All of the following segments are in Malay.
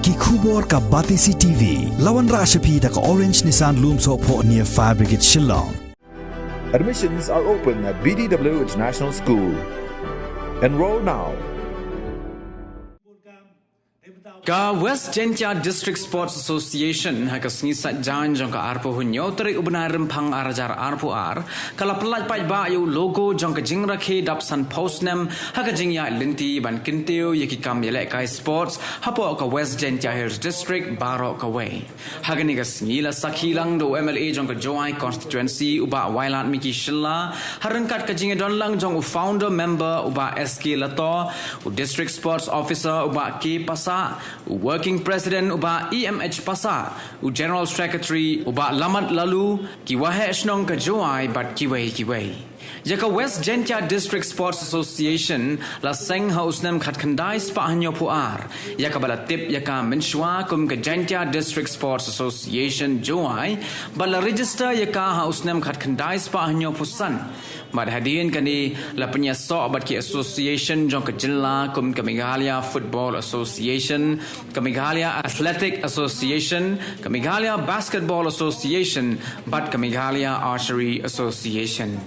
Ki khubor ka Batisi TV. Lawan Rashapi da ka Orange Nissan Lumso po near Fire Brigade Shillong. Admissions are open at BDW International School. Enroll now. Ka West Jentia District Sports Association haka sengisat jan jong ka arpo hunyo terik ubna rempang arajar arpo ar kala pelaj pai ba yu logo jong ka jing rakhe dap san postnem haka jing ya linti ban kintiu yaki kam yele kai sports hapo ka West Jentia Hills District baro ka way haka ni ka sengila sakhilang do MLA jong ka Joai constituency uba Wailat Miki Shilla harangkat ka jing don lang jong founder member uba SK Lato u district sports officer uba K Pasa working president uba EMH Pasa, general secretary uba Lamat Lalu, ki wahe snong ka Joai bat kiway. Jaka West Jentia District Sports Association la seng hausnem khat khandai spa hanyo puar. Yaka bala tip yaka menshwa kum ka Jentia District Sports Association Joai, bala register yaka hausnem khat khandai spa hanyo pusan. Mad hadirin kani la penyasok bat ki association jong ka jilla kum ka Meghalaya Football Association, ka Meghalaya Athletic Association, ka Meghalaya Basketball Association, bat ka Meghalaya Archery Association.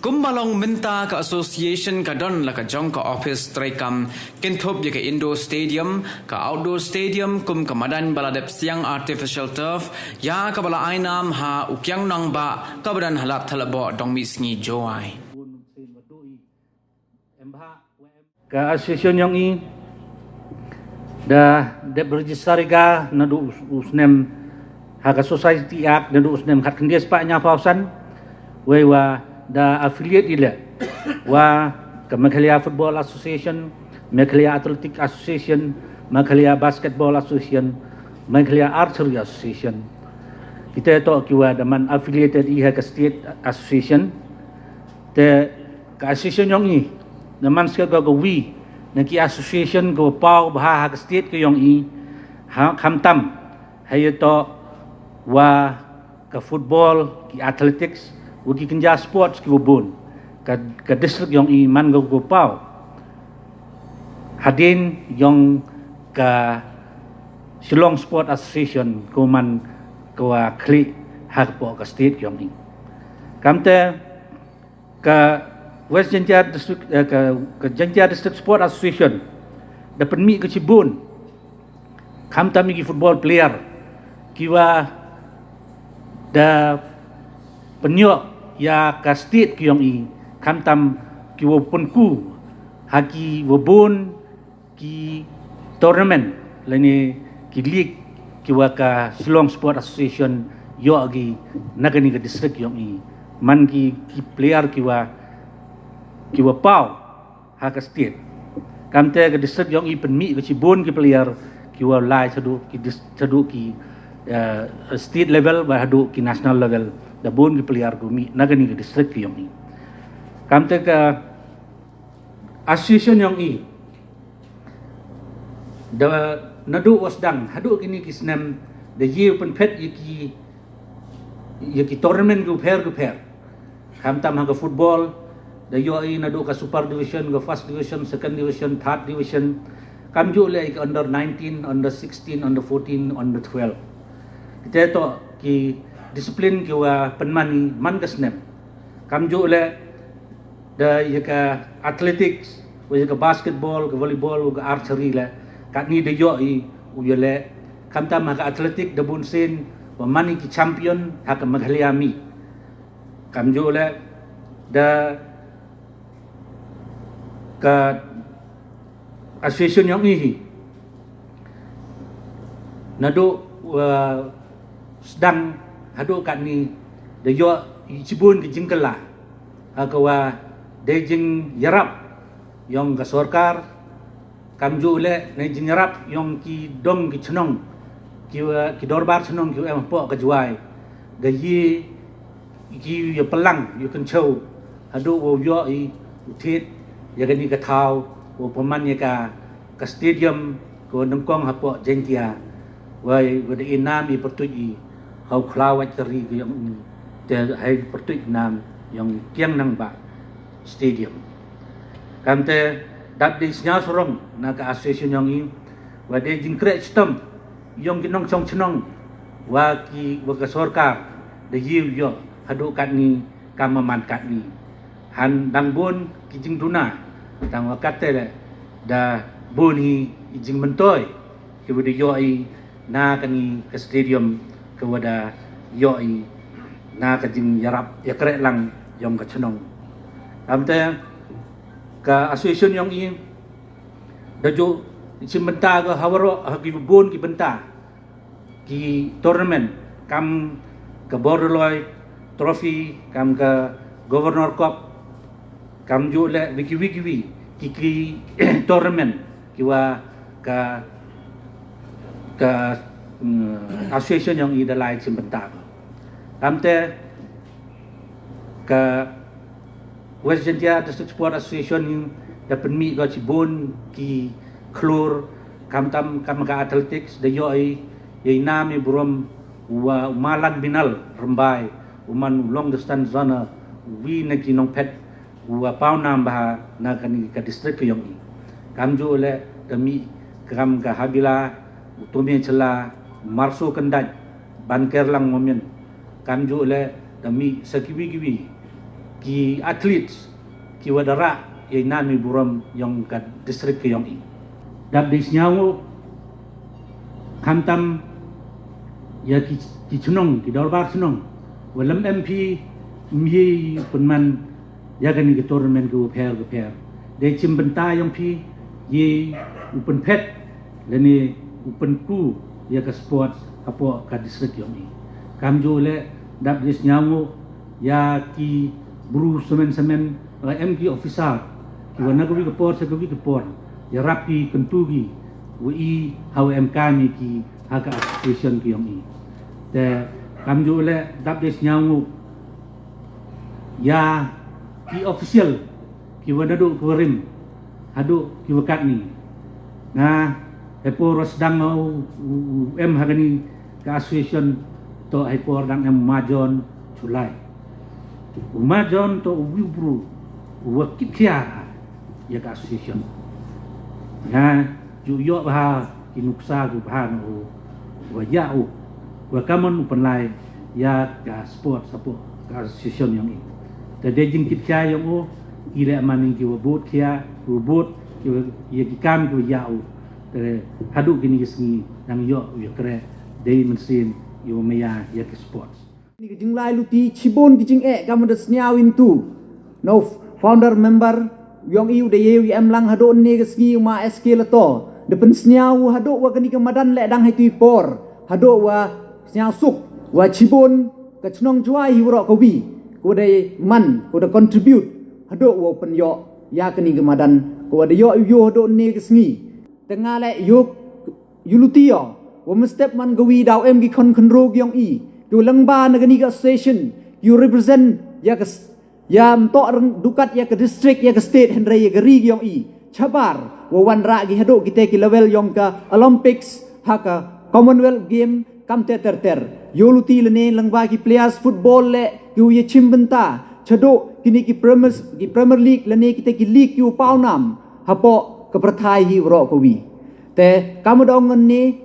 Kumbalong minta ka association ka don la ka jong ka office traikam kinthop ya ka indoor stadium ka outdoor stadium kum ka madan baladep siang artificial turf ya ka bala ainam ha ukyang nang ba ka badan halat thalabo dong mi sngi Joai ka association yang i da de register ga nadu usnem ha ka society act nadu usnem khat kendias pa nya pausan wewa da affiliate ila wa ke Meghalaya Football Association, Meghalaya Athletic Association, Meghalaya Basketball Association, Meghalaya Archery Association. Kita to kiwa daman affiliated iha ke state association te ke association yang i daman ska go wi na ki association go pau bah ke state ke yang i ha khamtam hayo to wa ke football ki athletics ugi kenja sports ki bubun ka district yang iman go pau hadin yang ka Shillong Sport Association ko man ko kli hak po ka state yang ni kamte ka West Jentia District ka Jentia District Sport Association dapat mi ke Cibun kamta mi football player kiwa da penyok ya ka state ki yong i kamtam ki wo punku haki wo bon ki tournament lani ki league ki wa ka Shillong Sport Association yo agi nagani ka district yong i man ki player ki wa pau ha ka state kamte ka district yong i penmi ka Cibun ki player ki wa lai sadu ki state level ba hadu ki national level da bon ki player gumi nagani ke district yang ni kamte ka association yang i da nadu wasdang hadu kini kisnam da ye open pet yaki tournament gu pair kamtam ha ka football da yo i nadu ka super division go first division second division third division kamju le under 19 under 16 under 14 under 12 kita to ki disiplin kiwa penmani man kasnem kamjo le da yaka athletics wa yaka basketball ka volleyball ka archery le katni de yo I uyele kamta maka athletic da bunsin wa mani ki champion haka Meghalaya mi kamjo le da ka association yang ini nado sedang hadu kat ni de yo Cibun ki jingkala akawa de jing yarap yang ka sorkar kamju le ne jing yarap yang ki dong ki chnong ki dorbar chnong ki em po ka juai de yi ki yo pelang yo kan chau hadu wo yo I utit ya gani ka thau wo paman ya ka stadium ko nangkong hapo Jentia wai wada inam I pertuji hau klawat kari yang ni te hai pertuj nam yang kiang nang ba stadium kamte dap di snya sorong na ka association yang i wade jingkre stem yong kinong chong chnong wa ki wa ka sarkar de yiu yo hadu kat ni kamaman kat ni han dang bon ki jing tuna tang wa kat te da bon hi jing mentoy ki wa de yo I na ka ni ka stadium ka wa da yo I na ka jing yarap ya kre lang yong ka chnong am te ka association yong I da jo sim benta ka hawaro ki bon ki benta ki tournament kam ke Borderloy trophy kam ke Governor Cup kam ju le wiki ki tournament ki wa ka association yang I dalai sebentar kam te ka West Jentia District Sport Association da penmi go cibon ki klur kam ka athletics da yo I nami burom wa malan binal rembai uman long distance zona wi na kinong pet wa paunam bah na kan ka district yong I kam jo le demi kam ka habila utumi chela marso kandat banker lang momen kam jo le demi sakiwi ki athletes ki wadara nami burom yong ka district yong I dab dis nyawo kamtam ya ki chunong ki dorbar chunong walam MP mi punman ya kan ki tournament ko pair de chimbenta yang pi ye upen pet leni upen ku ya ka sport apo ka district yang ni kam jo le dap dis nyamu ya ki buru semen MK officer ki wana ko ki por sa ko ki por ya rapi kentugi wi how MK mi ki haka association ki yang ni te kam jo le dap dis nyamu ya ki official ki wadadu ko rim hadu ki wakat ni na epo rosdang em hagani ka association to epo dang em majon chulai majon to ubru wakit kia ya ka association na ju yo ba kinuksa ku ba no wa yau wa kamon penlai ya ka sport sapo ka association yang ini tadi jing kitya yang ile maning ki wabut kia robot ki kam ki yau hadu kini kisni nang yo kre dei mesin yo meya ya ki sports ni jing lai luti chibon ki jing kam da snyawin tu no founder member yong iu de yu em lang hadu ne kisni ma sk lato de pen snyaw hadu wa kini kamadan le dang hai tu por hadu wa snyaw suk wa chibon ka chnong juai ro ko wi ko de man ko de contribute hado wo pen yo ya kini gemadan ko de yo hado ni kesngi tengah le yo yulutio wo mestep man gawi daw em gi kon ro gyong I yo langba na gani ga station you represent ya to dukat ya ke district ya ke state henry ya gari gyong I chabar wo wan ra gi hado kite ki level yong ka Olympics haka Commonwealth game kam ter yoluti lene langba ki players football le ki ye chimbenta chado kini ki Premier League lene kita ki league yu paunam hapo ke prathai hi ro ko wi te kam dong ni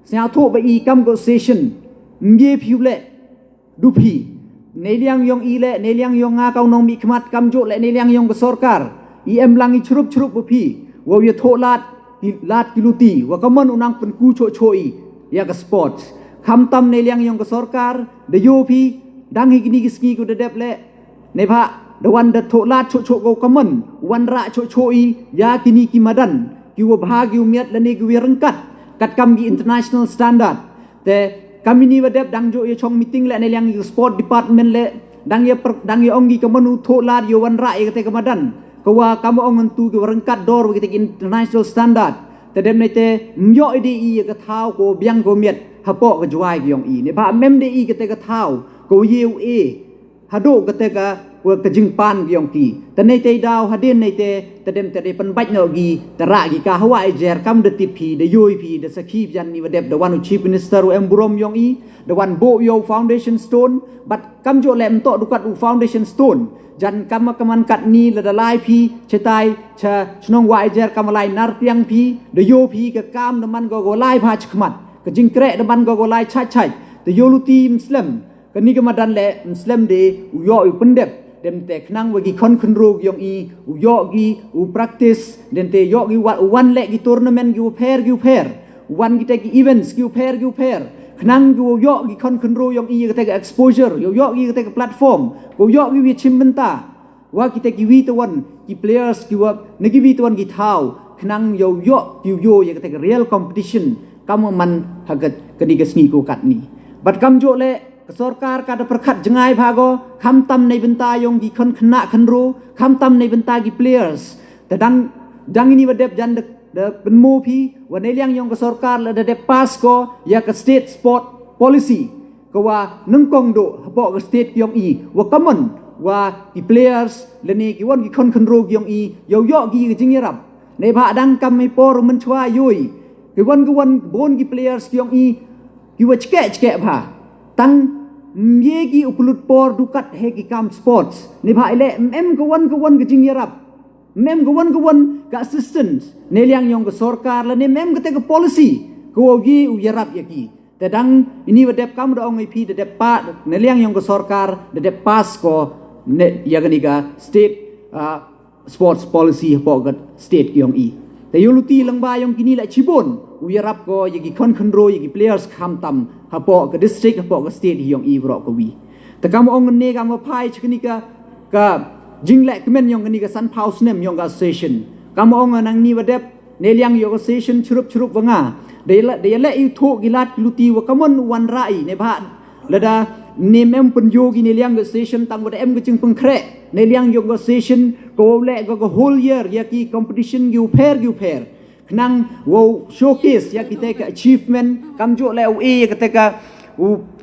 sia thu ba I kam go session nge phiu le du phi ne liang yong I le ne liang yong nga kaung nong mi khmat kam jo le ne liang yong ko sarkar I em lang I chrup bu phi wo ye tho lat kiluti wa kamon unang pen ku cho I ya ka sports kham tam ne liang yong ko sarkar de yo phi dang hi gini gisngi ko de dep le ne pha de wan de tho lat cho go kamon wan ra cho I ya kini ki madan ki wo bhag yu miat le ne ki rengkat kat kam gi international standard te kami ni wadep dang jo ye chong meeting le ne liang sport department le dang ye ong gi kamon tho lat yo wan ra ye te kamadan ko wa kam ong tu ki rengkat dor ki international standard te dem ne te myo ide I ka thau ko biang ko miat hapo ka juai gyong I ne ba mem de I ka te ka thau ko yeu hado ka te ka ka jing pan gyong ki te ne te daw hadin ne te dem te de pan baj no gi tara gi ka hawa jer kam de tipi de yoi pi de sakhi jan ni wadep the one chief minister em burom yong I the one bo yo foundation stone but kam jo lem to dukat u foundation stone jan kam kaman kat ni la da lai pi chetai cha chnong wa jer kam lai nar piang pi de yo pi ka kam de man go lai pha chkhmat kejing krek depan go lai chai te yoluti Muslim kani ke madan le Muslim de uyo u pendep dem te knang wagi kon konro yong i uyo gi u practice den te yo gi wan le gi tournament gi pair wan gi te gi events gi pair knang gi yo gi kon konro yong i ke te exposure yo gi ke te platform go yo gi wi chimbenta wa kita ki wi tawan ki players ki wa negi wi tawan ki thau knang yo ye ke te real competition kamu man hagat kani ke sngi ko kat ni bat kam jo le sarkar ka da perkhat jengai bhago kham tam nei benta yong gi kon khna khanro kham tam nei benta gi players te dang ini wadep jan de penmo phi wa nei liang yong ke sarkar la de pass ko ya ke state sport policy ko wa nengkong do habo ke state yong i wa common wa ki players leni ki won ki kon khanro yong i yo gi jing yarap nei bha dang kam mai por men chwa yoi ki won bon ki players yong i ki wa chke bha tang ye gi uplut por dukat he ki kam sports nei bha ile em ko won ki jing yarap mem ko won ka assistance nei liang yong ko sarkar la nei mem ke policy ko gi u yarap yaki te dang ini wadep kam do ngai phi de pa nei liang yong ko sarkar de pass ko ne yaganiga state sports policy pogat state yong i te yuluti langba yong kini la chibon uyarap ko yagi konro yagi players kham tam hapo ke district hapo ke state yong i bro ko wi te kam ong ne kam phai chknika ka jingle kmen yong kini ka san house nem yong association kam ong nang ni wadep ne liang yong association churup wanga de la yu tho gilat luti wa kamon wan rai ne ba lada ni mem pun yogi ni liang session tang wada em geching pengkre ni liang yoga session ko le go whole year ya ki competition you pair knang wo showcase ya kita ke achievement kam jo le e ketika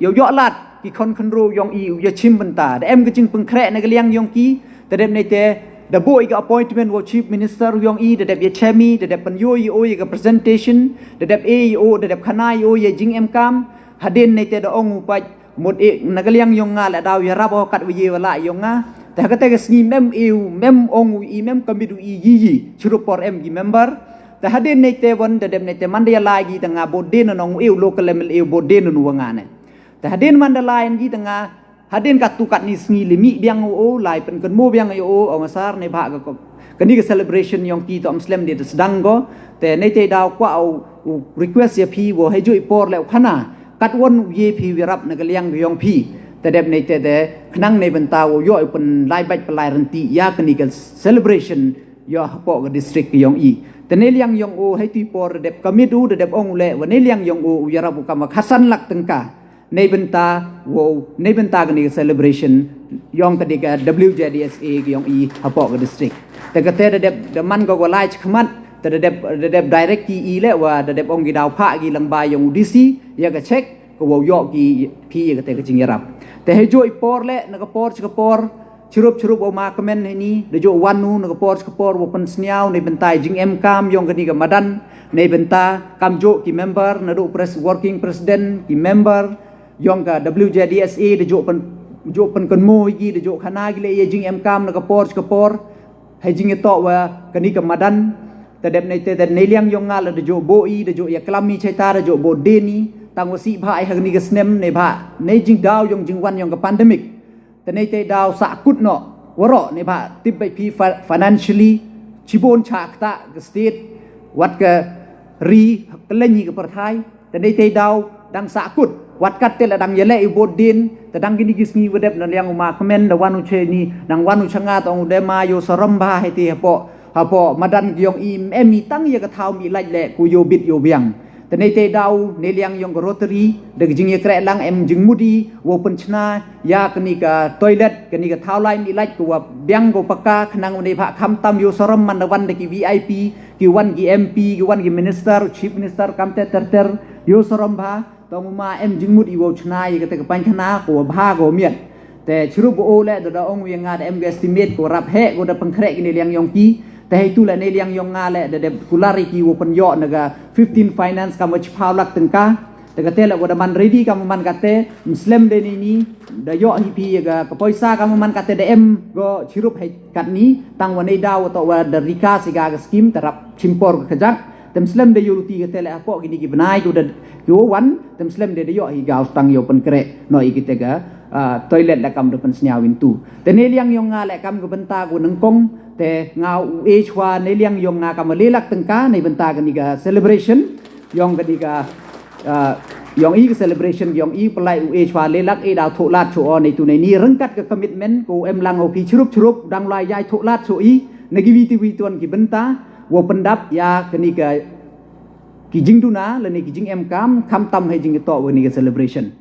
yo lat ki kon ro yong i ya chim benta em geching pengkre na liang yong ki tadem nei te the boy ga appointment wo chief minister yong i de ya chemi de pen yo ga presentation de e o de khanai o ye jing em kam hadin nei te da ong upai một nagaliang yong nga la daw yarap o kat wiye wala yong nga ta ka te sni mem ong i mem kamidu i yi churu por em gi member ta hadin nei te won de dem nei te mandia la gi tanga bodin nong local level bodin nu nga ne ta hadin mandala en gi tanga hadin kat tu kat ni sni limi biang o lai pen kan mo biang o ong asar nei ba ka kani ke celebration yong ki to muslim de sedang go te nei te daw kwa au request ya phi wo hai joi por le khana kat won ye phi wirap na galiang yong phi te deb nei te de knang nei benta wo yo pen lai baj pelai renti ya kani ke celebration yo hapo ke district yong i te nei liang yong o hai ti por deb kamidu de deb ong le wa nei liang yong o wirap kam khasan lak tengka nei benta kani ke celebration yong tadi ke WJDSA yong i hapo ke district te ke te deb de man go lai khmat te deb direct ki le wa deb ong gi daw pha gi lang ba yong DC ya ka check ko wo yo gi phi ya te ka jing yarap te he jo por le na ka por churup o ma komen ni de jo wanu na ka por wo pen sniao nei bentai jing em kam yong kani ka madan nei benta kam jo ki member na do working president ki member yong ka WJDSA de jo pen kon mo gi de jo khana gi le ye jing em kam na ka por he jing to wa kani ka madan te deb nei te nei liang yong nga la de jo boi de jo ya klami chaita de jo bo deni tang wasi bha ai hagni ga snem nei bha nei jing daw yong jing wan yong ka pandemic te nei te daw sa kut no woro nei bha tip bai pi financially chibon chak ta ga state wat ka ri kleni ka parthai te nei te daw dang sa kut wat kat te la dang yele i bo den te dang gini gisni wedep na liang ma komen da wanu che ni nang wanu changa tong de ma yo saram ba hai te hapo madan yong emi tang ya ka thau mi lai le ku yo bit yo biang te nei te daw ne liang yong rotary de jing ye kre lang em jing mudi wo pen chna ya kani ka toilet kani ka thau lai mi lai ku wa biang go paka khnang ne pha kham tam yo saram man wan de ki VIP ki wan ki MP ki wan ki minister chief minister kam te ter yo saram bha tong ma em jing mudi wo chna ye ka te ka pan khana ko bha go miet te chru bo le do da ong wi nga em estimate ko rap he go da pangkhre ki ne liang yong ki te itu la ne liang yong nga le de kulari ki wo pen yo naga 15 finance kam wach phau lak tengka te ka te la goda man ready kam man ka te muslim de ni da yo hi pi ga ka poisa kam man ka te de em go chirup he kat ni tang wa nei daw to wa da rika siga ga scheme tarap chimpor ka jak Muslim de yuruti ke tele apa gini ki benai ku de wan Muslim de yo hi gau tang yo pen krek no i kita ga toilet la kam depan senyawin tu te ne liang yong nga le kam ke benta ku nengkong te ngau e chwa ne liang yong nga kam lelak tengka nei benta ka ni ga celebration yong ka di ga yong i celebration yong i pelai u e chwa lelak e dau tho lat chu on nei tu nei ni rengkat ke commitment ku em lang o pi chrup dang lai yai tho lat chu i negiviti wi tuan ki benta wo pendap ya keni ka ki jing duna le ni ki jing em kam tam hai jing to we ni ke celebration